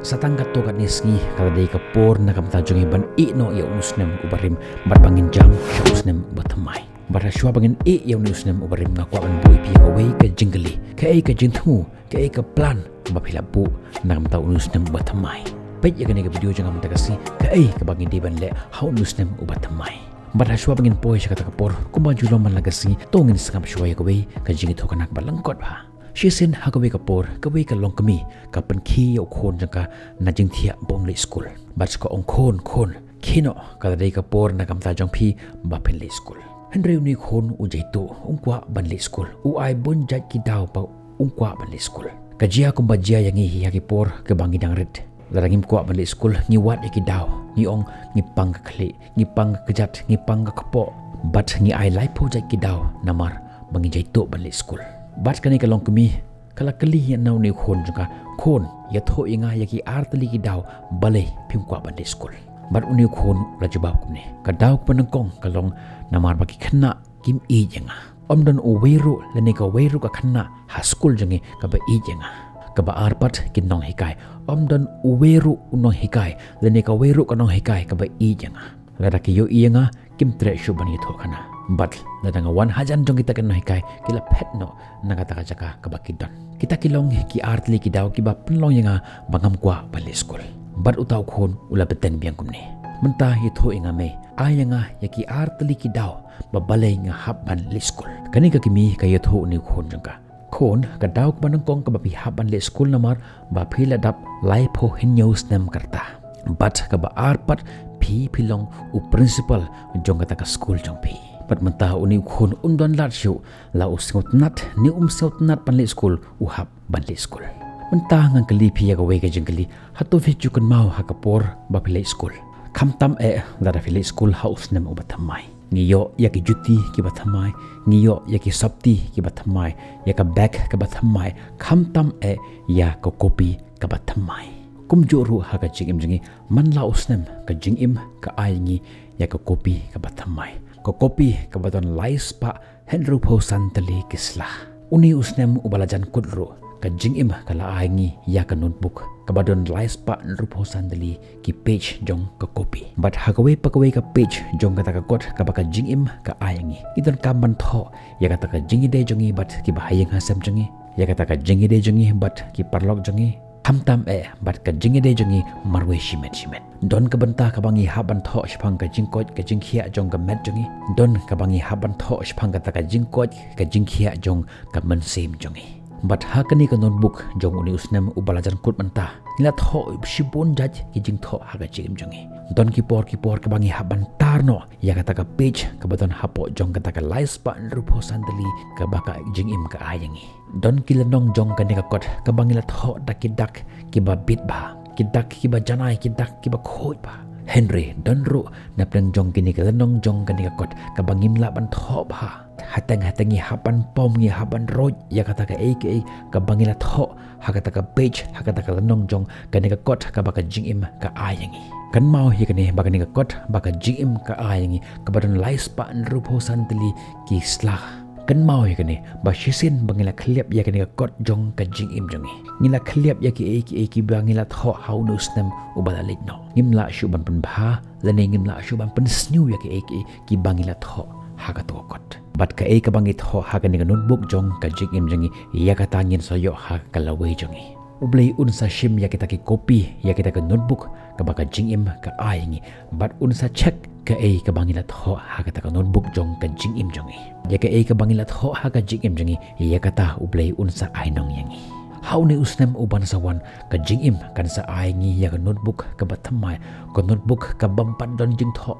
Satangkat tokat nisngi kala day kapor na kamtajungi ban no ya unusnem ubarim barbangin jam sya usnem batamai. Bara shwa bangin ya unusnem ubarim ngakwa ban bui pi kawai ka jinggali ka jintmu ka plan bapila bu na kamta unusnem batamai. Pet ya gani ka video jangam takasi ka bangin di ban le ha unusnem ubatamai. Bara shwa bangin poi sya kata kapor kumba julo man lagasi tongin sangam shwa ya kawai ka jingi tokanak balangkot ba. Shisin hagawe kapor kawe ka long kami kapan ki yo khon jaka na jing thia bom le school bats ko ong khon kino kala dei kapor na kamta jong phi ba pen le school henry ni khon u jaitu ungkwa ban le school u ai bon jat ki daw pa ungkwa ban le school kajia kumba jia yangi hi por ke bangi dang ret larangim kwa ban le school ni wat ki daw ni ong ni pang khle ni pang kejat ni pang kapo bat ni ai lai po jat ki daw namar bangi jaitu ban le school Bat kani kalong kami kala kali yang nau ni khon juga khon ya tho inga ya ki artli ki daw balai phimkwa bande school bat uni khon la jawab kumne ka daw panangkong kalong namar baki khna kim i jenga omdon o weru lene ka weru ka khna ha school jengi ka ba i jenga ka ba arpat kin nong hikai omdon o weru unong hikai lene ka weru ka nong hikai ka ba i jenga la ki yo i nga kim tre shu bani tho khana But nadanga wan hajan jong kita kenai kai kila pet no nagata jaka kabakidon kita kilong ki artli ki daw ki ba penlong yanga bangam kwa bale school but utaw khon ula beten biang kumne menta hi tho inga me ayanga ya ki artli ki daw ba bale nga haban le school kani ka kimi ka yatho ni khon jangka khon ka daw ka banang kong ka ba pi haban le school namar ba phila dap lai pho hin news nam karta but ka ba arpat phi philong u principal jong ka school jong phi Pat mentah uni khon undon lat shu la usngot nat ni sot nat panle school uhap banle school mentah ngang kali phi ga we ga jingli hatu fi chukan mau hakapor ba phile school khamtam la da phile school house nem ubathamai ngiyo ya ki juti ki bathamai ngiyo ya ki sapti ki bathamai ya ka bag ka bathamai khamtam ya ka copy ka bathamai kumjuru ha ka jingim jingi man la usnem ka jingim ka aingi ya ka copy ka bathamai ko kopi kabaton lais pa henru po santali kisla uni usnem ubalajan kudru ka jingim kala aingi ya ka notebook kabadon lais pa henru po santali ki page jong ka kopi but hagawe pakawe ka page jong kata ka kot ka baka jingim ka aingi idon kamban tho ya kata ka jingi de jongi but ki bahayeng hasam jongi ya kata ka jingi de jongi but ki parlok jongi Hamtam bat ka jingi de jongi marwe shimet don ka banta ka bangi haban tho shpang ka jingkot ka jingkhia jong ka met jongi don ka bangi haban tho shpang ka ta ka jingkot ka jingkhia jong ka man sem jongi bat hakani ka notebook jong uni usnem ubalajan kut banta ila tho shibon jaj ki jing tho ha ka jim jongi don ki por ka bangi haban tarno ya ka ta ka page ka baton hapo jong ka ta ka lais pa rupo sandali ka baka jingim ka ayangi don kilanong jong ka ka kot ka bangila tho dakidak ki ba bit ba kidak ki ba janai kidak ki ba khoi ba Henry don ru na plan jong kini ka lanong jong ka kot ka bangim la ban tho ba hatangi hapan pom ngi haban roj ya kata ka ka bangila tho hakata ka page hakata ka lanong jong ka kot ka baka jingim ka ayangi kan mau hi kani baka ka kot baka jingim ka ayangi ka badon lais pa rupo santali ki slah kan mau ya kani ba shisin bangila khliap ya kani ka kot jong ka jingim jongi ngila khliap ya ki bangila tho haunus nem ubala no ngimla shuban pen bha lane ngimla shuban pen snu ya ki bangila tho hagato kot bat ka ka bangit tho hagani ka notebook jong ka jingim jongi ya ka tangin sayo ha kalawe jongi ublay unsa shim ya kita ki copy ya kita ka notebook ka baka jingim ka aingi bat unsa check ka ka bangila tho ha ka notebook jong ka jingim jongi ya ka bangila tho ha ka jingim jongi ya kata ublay unsa ainong yangi hauni usnem uban sawan ka jingim kan sa aingi ya ka notebook ka bathamai ka notebook ka bampan don jing tho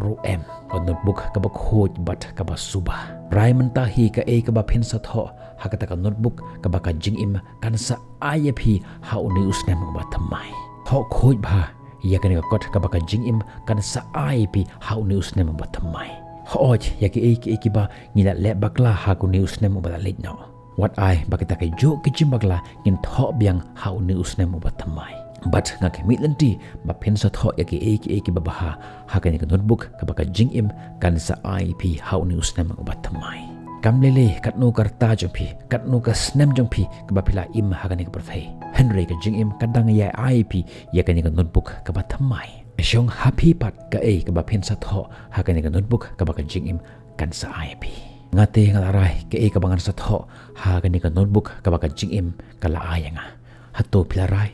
ro em ka notebook ka ba khoj bat ka ba suba Raiman tahi ka ba pensa tho hakata ka notebook ka ba ka jingim kan sa ip hauni usnem bathamai tho khoj ba ya ka kot ka ba ka jingim kan sa ip hauni usnem bathamai hoj ya ki ba ngila le bakla hakuni usnem batalit no What I bakita kay jo kichim bagla ngin tho biang hau ni usnem ubatamai. But nga kemit lanti ba pensa tho ya ki babaha hakan ka notebook ka baka jingim kan sa IP hau ni usnem ubatamai. kam lele kat nu karta jong pi kat nu ka snem jong pi ka ba pila im hagani ka perthai Henry ka jing im kadang ya IP ya ka ni ka notebook ka ba thamai shong happy pat ka ka ba phin sa tho hagani ka notebook ka ba ka jing im kan sa IP ngate ngalarai ka ka bangan sa tho hagani ka notebook ka ba ka jing im ka la ayanga hato pilarai